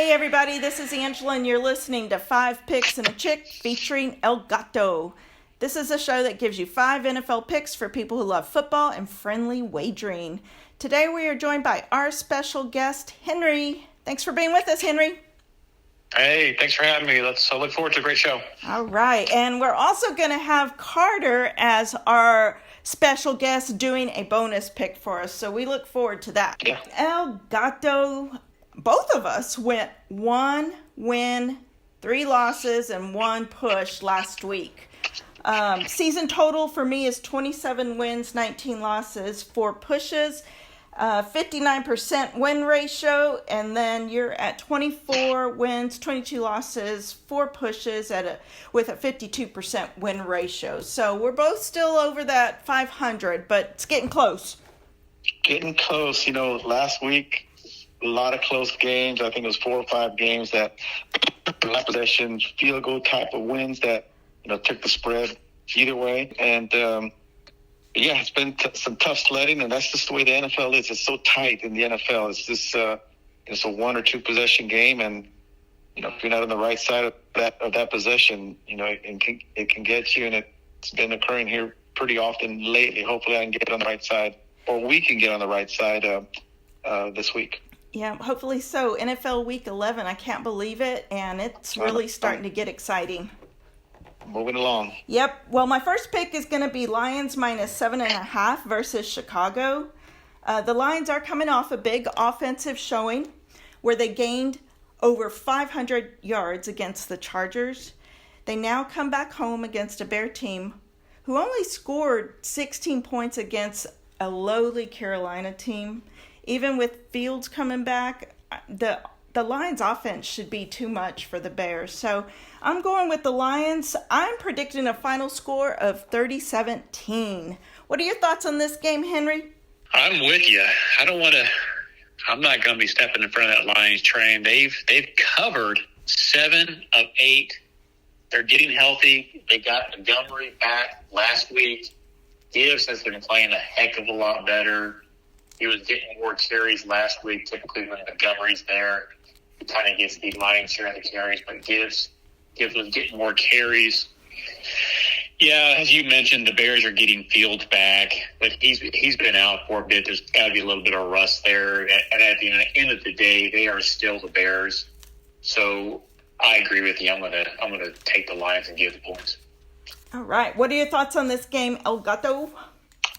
Hey everybody, this is Angela and you're listening to 5 Picks and a Chick featuring El Gato. This is a show that gives you 5 NFL picks for people who love football and friendly wagering. Today we are joined by our special guest, Henry. Thanks for being with us, Henry. Hey, thanks for having me. I look forward to a great show. All right, and we're also going to have Carter as our special guest doing a bonus pick for us, so we look forward to that. Yeah. El Gato, both of us went 1 win, 3 losses, and 1 push last week. Season total for me is 27 wins, 19 losses, 4 pushes, 59% win ratio, and then you're at 24 wins, 22 losses, 4 pushes with a 52% win ratio. So we're both still over that 500, but it's getting close. Getting close. Last week, a lot of close games. I think it was 4 or 5 games that possession, field goal type of wins that, took the spread either way. And, it's been some tough sledding, and that's just the way the NFL is. It's so tight in the NFL. It's just it's a 1 or 2 possession game, and if you're not on the right side of that possession, it can get you, and it's been occurring here pretty often lately. Hopefully, I can get on the right side, or we can get on the right side this week. Yeah, hopefully so. NFL Week 11, I can't believe it, and it's really starting to get exciting. Moving along. Yep. Well, my first pick is going to be Lions minus 7.5 versus Chicago. The Lions are coming off a big offensive showing where they gained over 500 yards against the Chargers. They now come back home against a Bear team who only scored 16 points against a lowly Carolina team. Even with Fields coming back, the Lions offense should be too much for the Bears. So I'm going with the Lions. I'm predicting a final score of 30-17. What are your thoughts on this game, Henry? I'm with you. I'm not going to be stepping in front of that Lions train. They've covered 7 of 8. They're getting healthy. They got Montgomery back last week. Gibbs has been playing a heck of a lot better. He was getting more carries last week. Typically when Montgomery's there, he kind of gets the lion's share of the carries, but Gibbs was getting more carries. Yeah, as you mentioned, the Bears are getting Fields back, but he's been out for a bit. There's got to be a little bit of rust there. And at the end of the day, they are still the Bears. So I agree with you. I'm gonna take the Lions and give the points. All right. What are your thoughts on this game, El Gato?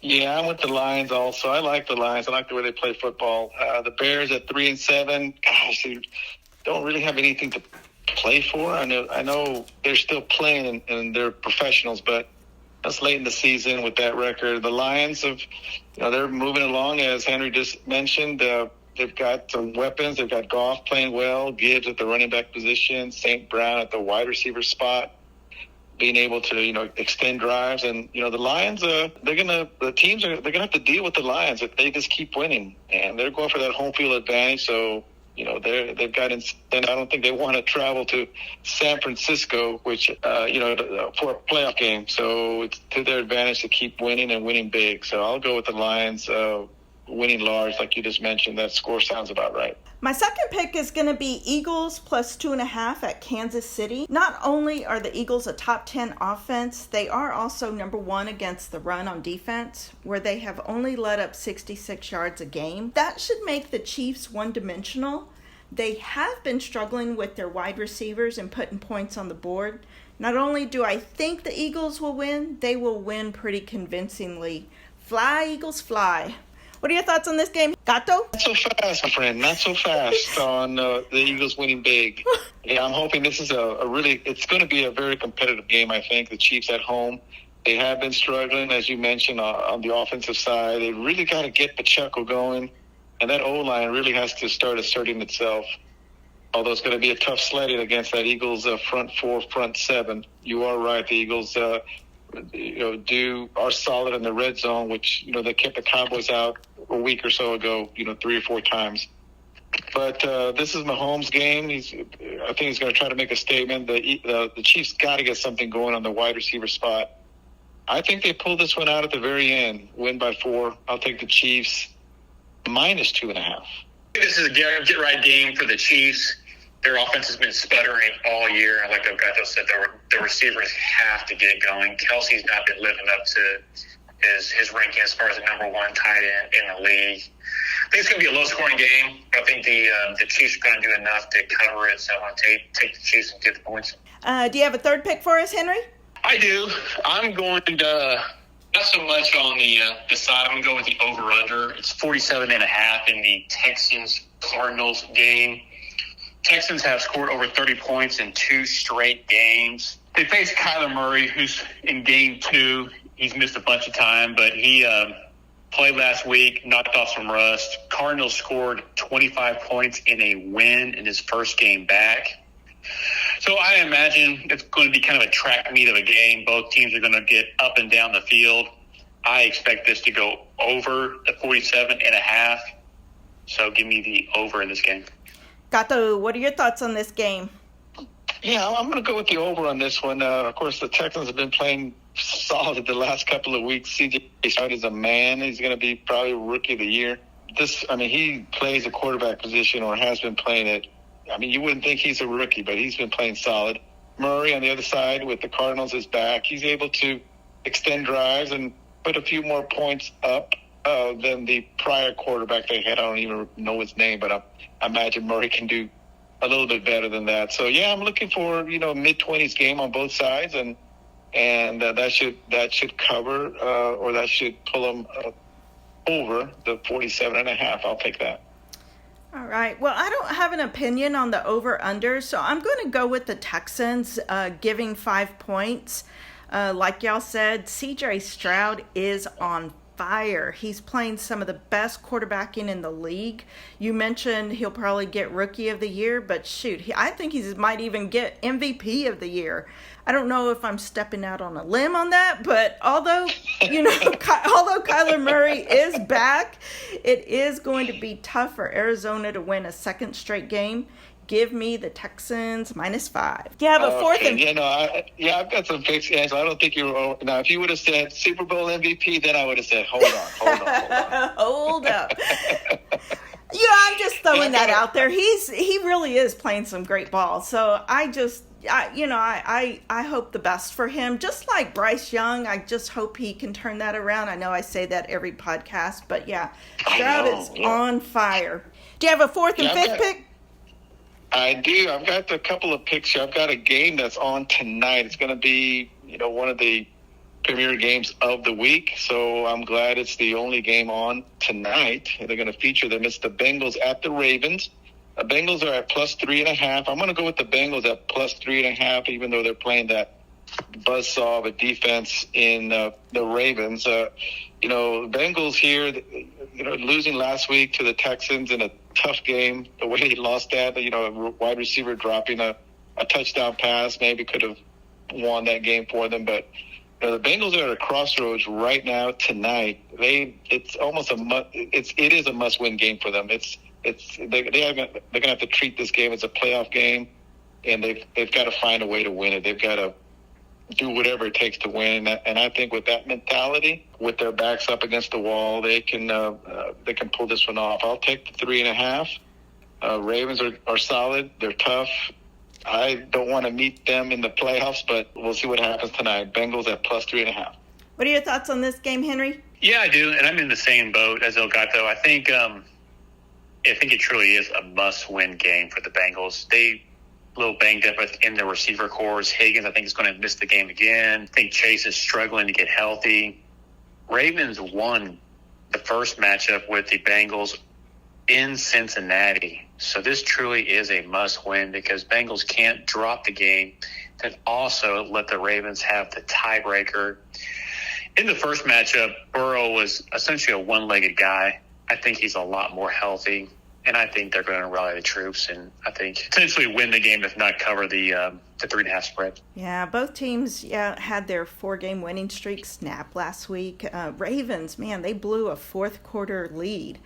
Yeah, I'm with the Lions also. I like the Lions. I like the way they play football. The Bears at 3-7, gosh, they don't really have anything to play for. I know they're still playing and they're professionals, but that's late in the season with that record. The Lions they're moving along, as Henry just mentioned. They've got some weapons. They've got Goff playing well, Gibbs at the running back position, St. Brown at the wide receiver spot, being able to, extend drives. And, the Lions, they're going to have to deal with the Lions if they just keep winning. And they're going for that home field advantage. So, they've got, and I don't think they want to travel to San Francisco, which, for a playoff game. So it's to their advantage to keep winning and winning big. So I'll go with the Lions winning large, like you just mentioned. That score sounds about right. My second pick is going to be Eagles plus 2.5 at Kansas City. Not only are the Eagles a top 10 offense, they are also number 1 against the run on defense, where they have only let up 66 yards a game. That should make the Chiefs one-dimensional. They have been struggling with their wide receivers and putting points on the board. Not only do I think the Eagles will win, they will win pretty convincingly. Fly, Eagles, fly. What are your thoughts on this game, Gato? Not so fast, my friend. Not so fast on the Eagles winning big. Yeah, I'm hoping this is it's going to be a very competitive game, I think. The Chiefs at home, they have been struggling, as you mentioned, on the offensive side. They really got to get Pacheco going, and that O-line really has to start asserting itself. Although it's going to be a tough sledding against that Eagles front 4, front 7. You are right. The Eagles are solid in the red zone, which, they kept the Cowboys out a week or so ago, 3 or 4 times. But this is Mahomes' game. I think he's going to try to make a statement. The Chiefs got to get something going on the wide receiver spot. I think they pulled this one out at the very end, win by 4. I'll take the Chiefs minus 2.5. This is a get-right game for the Chiefs. Their offense has been sputtering all year. Like Delgado said, the receivers have to get going. Kelsey's not been living up to his ranking as far as the number one tight end in the league. I think it's going to be a low-scoring game. I think the Chiefs are going to do enough to cover it, so I'm going to take the Chiefs and get the points. Do you have a third pick for us, Henry? I do. I'm going to not so much on the side. I'm going to go with the over-under. It's 47.5 in the Texans-Cardinals game. Texans have scored over 30 points in 2 straight games. They face Kyler Murray, who's in game 2. He's missed a bunch of time, but he played last week, knocked off some rust. Cardinals scored 25 points in a win in his first game back. So I imagine it's going to be kind of a track meet of a game. Both teams are going to get up and down the field. I expect this to go over the 47.5. So give me the over in this game. Gato, what are your thoughts on this game? Yeah, I'm going to go with the over on this one. Of course, the Texans have been playing solid the last couple of weeks. C.J. Stroud is a man. He's going to be probably Rookie of the Year. He plays a quarterback position or has been playing it. I mean, you wouldn't think he's a rookie, but he's been playing solid. Murray on the other side with the Cardinals is back. He's able to extend drives and put a few more points up than the prior quarterback they had. I don't even know his name, but I imagine Murray can do a little bit better than that. So, yeah, I'm looking for, mid-20s game on both sides, and that should cover or that should pull them over the 47.5. I'll take that. All right. Well, I don't have an opinion on the over-under, so I'm going to go with the Texans giving 5 points. Like y'all said, C.J. Stroud is on fire. He's playing some of the best quarterbacking in the league. You mentioned he'll probably get Rookie of the Year, but shoot, I think he might even get MVP of the year. I don't know if I'm stepping out on a limb on that, but although Kyler Murray is back, it is going to be tough for Arizona to win a second straight game. Give me the Texans -5. Do you have a fourth? I've got some picks, Angela. I don't think you were. Now, if you would have said Super Bowl MVP, then I would have said, hold on. Hold up. I'm just throwing that out there. He really is playing some great ball. So I hope the best for him. Just like Bryce Young, I just hope he can turn that around. I know I say that every podcast, but yeah, Stroud is on fire. Do you have a fourth and fifth pick? I do. I've got a couple of picks here. I've got a game that's on tonight. It's going to be, one of the premier games of the week. So I'm glad it's the only game on tonight. They're going to feature them. It's the Bengals at the Ravens. The Bengals are at +3.5. I'm going to go with the Bengals at +3.5, even though they're playing that buzzsaw of a defense in the Ravens. The Bengals here, losing last week to the Texans in a tough game, the way he lost that, a wide receiver dropping a touchdown pass maybe could have won that game for them. But the Bengals are at a crossroads right now tonight. It's almost it is a must-win game for them. They're going to have to treat this game as a playoff game, and they've got to find a way to win it. They've got to do whatever it takes to win. And I think with that mentality, with their backs up against the wall, they can pull this one off. I'll take the 3.5. Ravens are solid. They're tough. I don't want to meet them in the playoffs, but we'll see what happens tonight. Bengals at +3.5. What are your thoughts on this game, Henry? Yeah, I do, and I'm in the same boat as Elgato. I think it truly is a must-win game for the Bengals. They a little banged up in the receiver cores. Higgins, I think, is going to miss the game again. I think Chase is struggling to get healthy. Ravens won the first matchup with the Bengals in Cincinnati. So this truly is a must-win because Bengals can't drop the game and also let the Ravens have the tiebreaker. In the first matchup, Burrow was essentially a one-legged guy. I think he's a lot more healthy. And I think they're going to rally the troops and I think potentially win the game, if not cover the 3.5 spread. Yeah, both teams had their 4-game winning streak snap last week. Ravens, man, they blew a fourth quarter lead.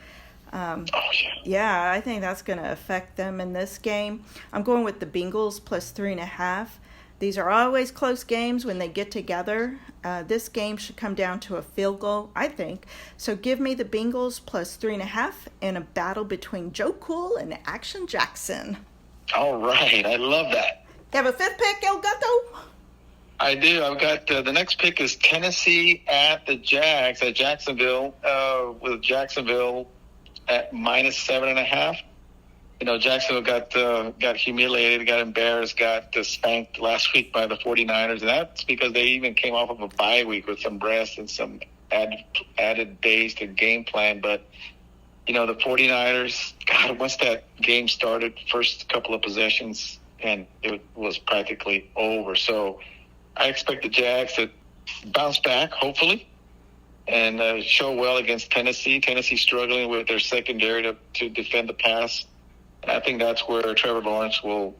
Yeah, I think that's going to affect them in this game. I'm going with the Bengals +3.5. These are always close games when they get together. This game should come down to a field goal, I think. So give me the Bengals +3.5 in a battle between Joe Cool and Action Jackson. All right. I love that. You have a fifth pick, El Gato? I do. I've got the next pick is Tennessee at the Jags at Jacksonville, with Jacksonville at minus 7.5. You know, Jacksonville got humiliated, got embarrassed, got spanked last week by the 49ers. And that's because they even came off of a bye week with some rest and some added days to game plan. But, you know, the 49ers, God, once that game started, first couple of possessions, and it was practically over. So I expect the Jags to bounce back, hopefully, and show well against Tennessee. Tennessee struggling with their secondary to defend the pass. And I think that's where Trevor Lawrence will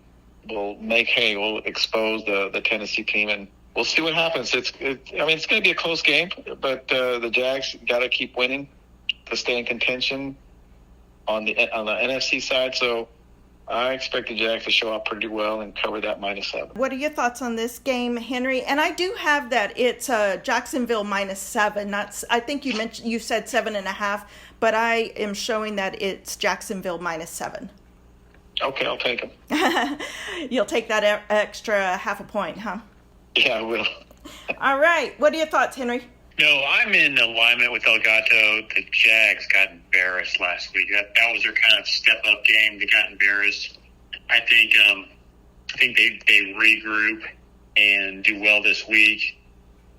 make hay, will expose the Tennessee team, and we'll see what happens. It's going to be a close game, but the Jags got to keep winning to stay in contention on the NFC side. So I expect the Jags to show up pretty well and cover that minus 7. What are your thoughts on this game, Henry? And I do have that it's Jacksonville minus 7. I think you said 7.5, but I am showing that it's Jacksonville minus 7. Okay, I'll take them. You'll take that extra half a point, huh? Yeah, I will. All right. What are your thoughts, Henry? No, I'm in alignment with Elgato. The Jags got embarrassed last week. That was their kind of step-up game. They got embarrassed. I think they regroup and do well this week.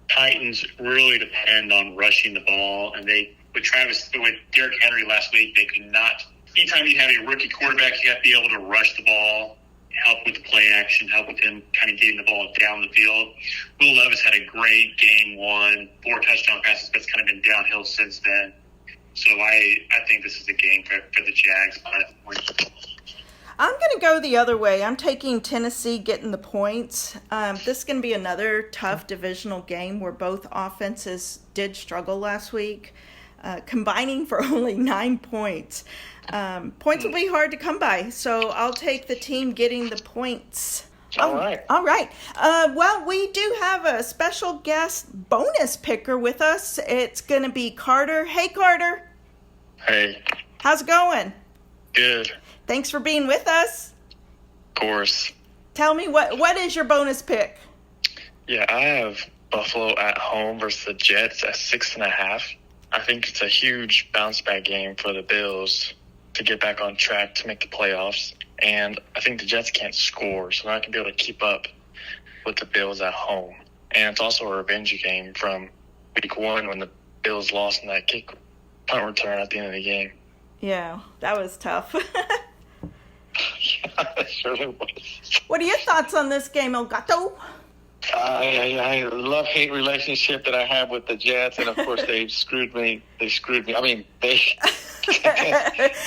Titans really depend on rushing the ball, and with Derrick Henry last week, they could not. Anytime you have a rookie quarterback, you have to be able to rush the ball, help with the play action, help with him kind of getting the ball down the field. Will Levis had a great game 1, 4 touchdown passes, but it's kind of been downhill since then. So I think this is a game for the Jags. I'm going to go the other way. I'm taking Tennessee getting the points. This is going to be another tough divisional game where both offenses did struggle last week, combining for only 9 points. Points will be hard to come by, so I'll take the team getting the points. All right. All right. Well, we do have a special guest bonus picker with us. It's going to be Carter. Hey, Carter. Hey. How's it going? Good. Thanks for being with us. Of course. Tell me, what is your bonus pick? Yeah, I have Buffalo at home versus the Jets at 6.5. I think it's a huge bounce back game for the Bills to get back on track to make the playoffs. And I think the Jets can't score, so they're not going to be able to keep up with the Bills at home. And it's also a revenge game from week 1 when the Bills lost in that punt return at the end of the game. Yeah, that was tough. Yeah, it surely was. What are your thoughts on this game, El Gato? I love-hate relationship that I have with the Jets, and of course they screwed me. I mean, they...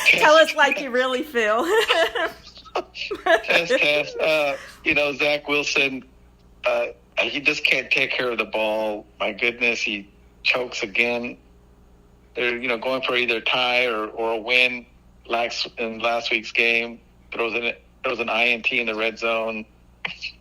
Tell us like you really feel. Test. Zach Wilson, he just can't take care of the ball. My goodness, he chokes again. They're, going for either a tie or a win. In last week's game, throws an INT in the red zone.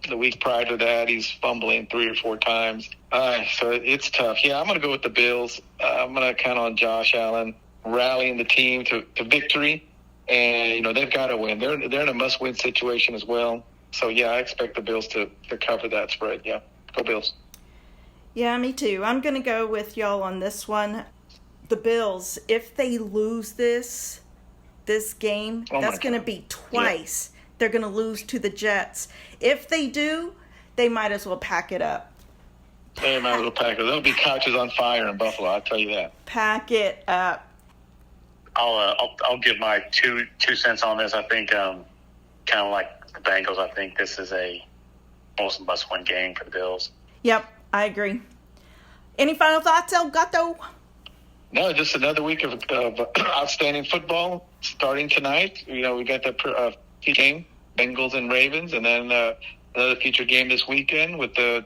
The week prior to that, he's fumbling 3 or 4 times. So it's tough. Yeah, I'm going to go with the Bills. I'm going to count on Josh Allen rallying the team to victory. And, they've got to win. They're in a must-win situation as well. So, yeah, I expect the Bills to cover that spread. Yeah, go Bills. Yeah, me too. I'm going to go with y'all on this one. The Bills, if they lose this game, that's going to be twice. Yeah. They're going to lose to the Jets. If they do, they might as well pack it up. They might as well pack it up. There'll be couches on fire in Buffalo, I'll tell you that. Pack it up. I'll give my two cents on this. I think kind of like the Bengals, I think this is a most must-win game for the Bills. Yep, I agree. Any final thoughts, El Gato? No, just another week of outstanding football starting tonight. We got the game, Bengals and Ravens, and then another feature game this weekend with the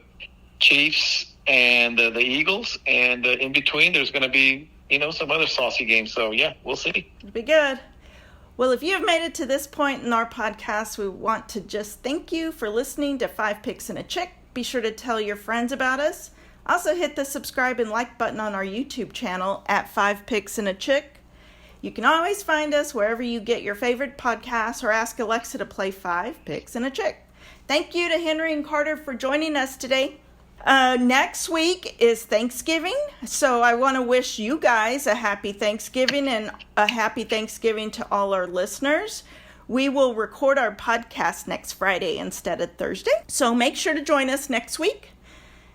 Chiefs and the Eagles. And in between, there's going to be, some other saucy games. So, yeah, we'll see. It'll be good. Well, if you've made it to this point in our podcast, we want to just thank you for listening to 5 Picks and a Chick. Be sure to tell your friends about us. Also hit the subscribe and like button on our YouTube channel at 5 Picks and a Chick. You can always find us wherever you get your favorite podcasts or ask Alexa to play 5 Picks and a Chick. Thank you to Henry and Carter for joining us today. Next week is Thanksgiving, so I want to wish you guys a happy Thanksgiving and a happy Thanksgiving to all our listeners. We will record our podcast next Friday instead of Thursday, so make sure to join us next week.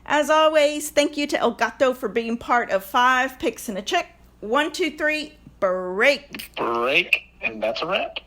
As always, thank you to El Gato for being part of 5 Picks and a Chick. 1, 2, 3, break. Break, and that's a wrap.